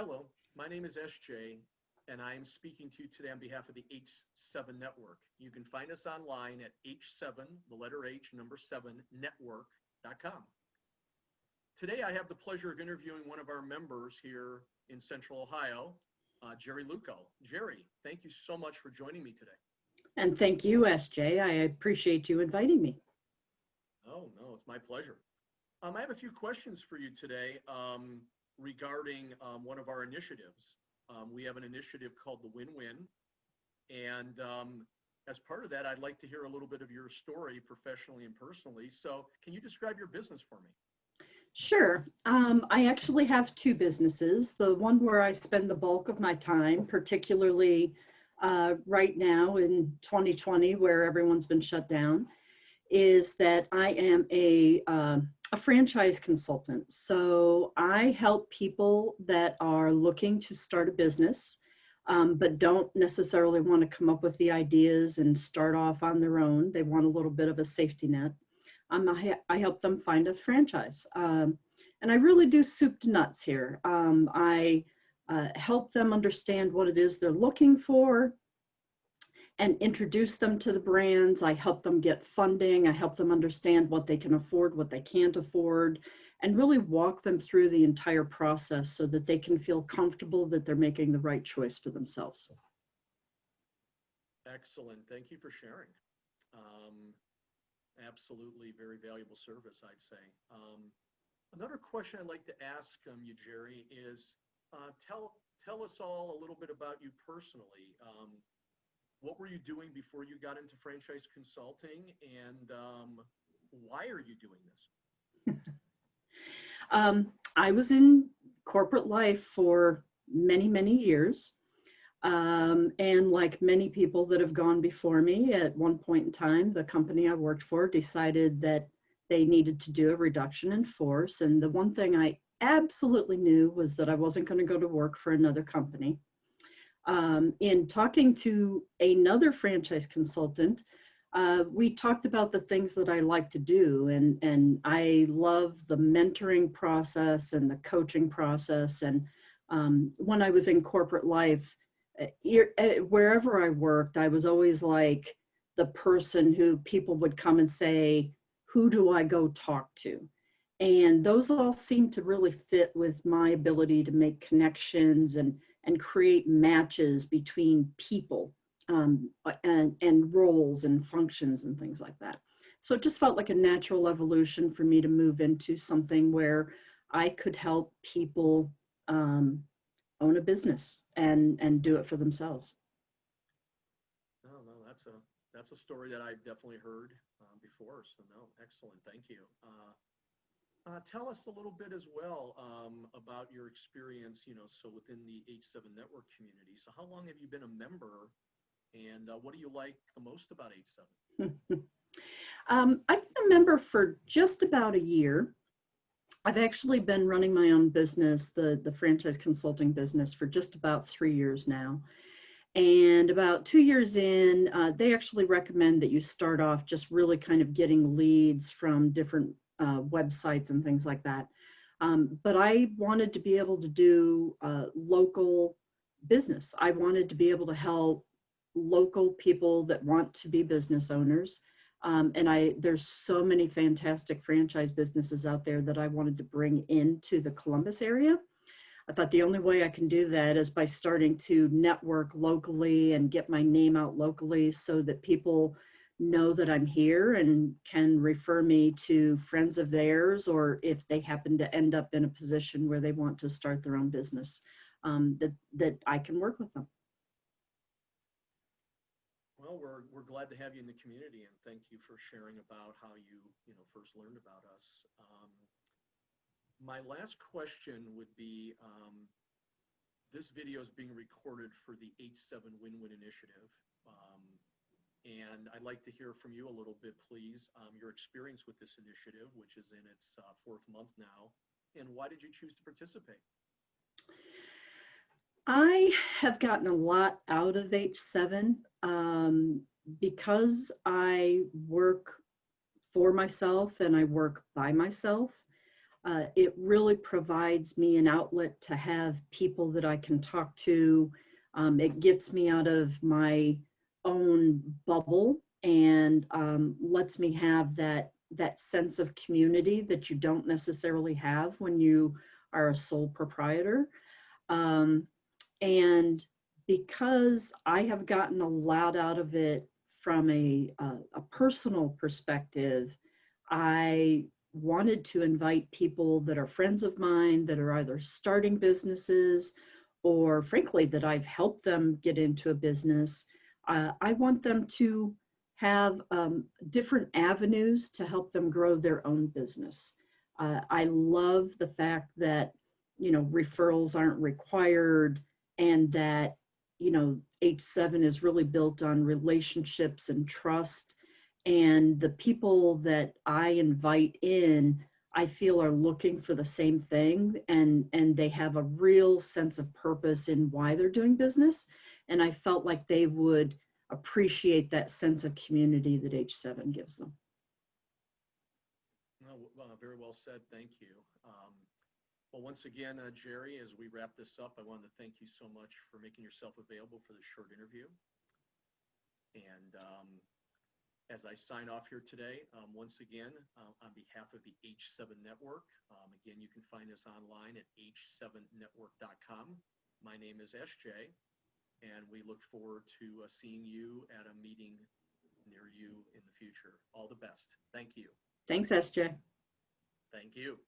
Hello, my name is SJ, and I am speaking to you today on behalf of the H7 Network. You can find us online at H7, the letter H, number 7, network.com. Today, I have the pleasure of interviewing one of our members here in Central Ohio, Jeri Lucco. Jeri, thank you so much for joining me today. And thank you, SJ. I appreciate you inviting me. Oh, no, it's my pleasure. I have a few questions for you today regarding one of our initiatives. We have an initiative called the Win-Win. And as part of that, I'd like to hear a little bit of your story professionally and personally. So can you describe your business for me? Sure. I actually have two businesses. The one where I spend the bulk of my time, particularly right now in 2020, where everyone's been shut down, is that I am a franchise consultant. So I help people that are looking to start a business, but don't necessarily want to come up with the ideas and start off on their own. They want a little bit of a safety net. I help them find a franchise. And I really do soup to nuts here. I help them understand what it is they're looking for and introduce them to the brands. I help them get funding. I help them understand what they can afford, what they can't afford, and really walk them through the entire process so that they can feel comfortable that they're making the right choice for themselves. Excellent. Thank you for sharing. Absolutely very valuable service, I'd say. Another question I'd like to ask you, Jeri, is tell us all a little bit about you personally. What were you doing before you got into franchise consulting, and why are you doing this? I was in corporate life for many, many years. And like many people that have gone before me, at one point in time, the company I worked for decided that they needed to do a reduction in force. And the one thing I absolutely knew was that I wasn't going to go to work for another company. In talking to another franchise consultant, we talked about the things that I like to do, and I love the mentoring process and the coaching process. And when I was in corporate life, wherever I worked, I was always like the person who people would come and say, who do I go talk to? And those all seem to really fit with my ability to make connections and create matches between people and roles and functions and things like that. So it just felt like a natural evolution for me to move into something where I could help people own a business and do it for themselves. No, that's a story that I've definitely heard before. So no, excellent. Thank you. Tell us a little bit as well about your experience, so within the H7 network community. So how long have you been a member, and what do you like the most about H7? I've been a member for just about a year. I've actually been running my own business, the franchise consulting business, for just about 3 years now. And about 2 years in, they actually recommend that you start off just really kind of getting leads from different websites and things like that. But I wanted to be able to do local business. I wanted to be able to help local people that want to be business owners. And there's so many fantastic franchise businesses out there that I wanted to bring into the Columbus area. I thought the only way I can do that is by starting to network locally and get my name out locally so that people know that I'm here and can refer me to friends of theirs, or if they happen to end up in a position where they want to start their own business, that I can work with them. Well, we're glad to have you in the community, and thank you for sharing about how you first learned about us. My last question would be, this video is being recorded for the H7 Win-Win Initiative. And I'd like to hear from you a little bit, please, your experience with this initiative, which is in its 4th month now, and why did you choose to participate? I have gotten a lot out of H7 because I work for myself and I work by myself. It really provides me an outlet to have people that I can talk to. It gets me out of my own bubble and lets me have that sense of community that you don't necessarily have when you are a sole proprietor. Um, and because I have gotten a lot out of it from a personal perspective, I wanted to invite people that are friends of mine that are either starting businesses or frankly that I've helped them get into a business. I want them to have different avenues to help them grow their own business. I love the fact that, you know, referrals aren't required and that, you know, H7 is really built on relationships and trust. And the people that I invite in, I feel are looking for the same thing and they have a real sense of purpose in why they're doing business. And I felt like they would appreciate that sense of community that H7 gives them. Well, very well said. Thank you. Well, once again, Jeri, as we wrap this up, I wanted to thank you so much for making yourself available for this short interview. And as I sign off here today, once again, on behalf of the H7 Network, again, you can find us online at h7network.com. My name is SJ, and we look forward to seeing you at a meeting near you in the future. All the best. Thank you. Thanks, SJ. Thank you.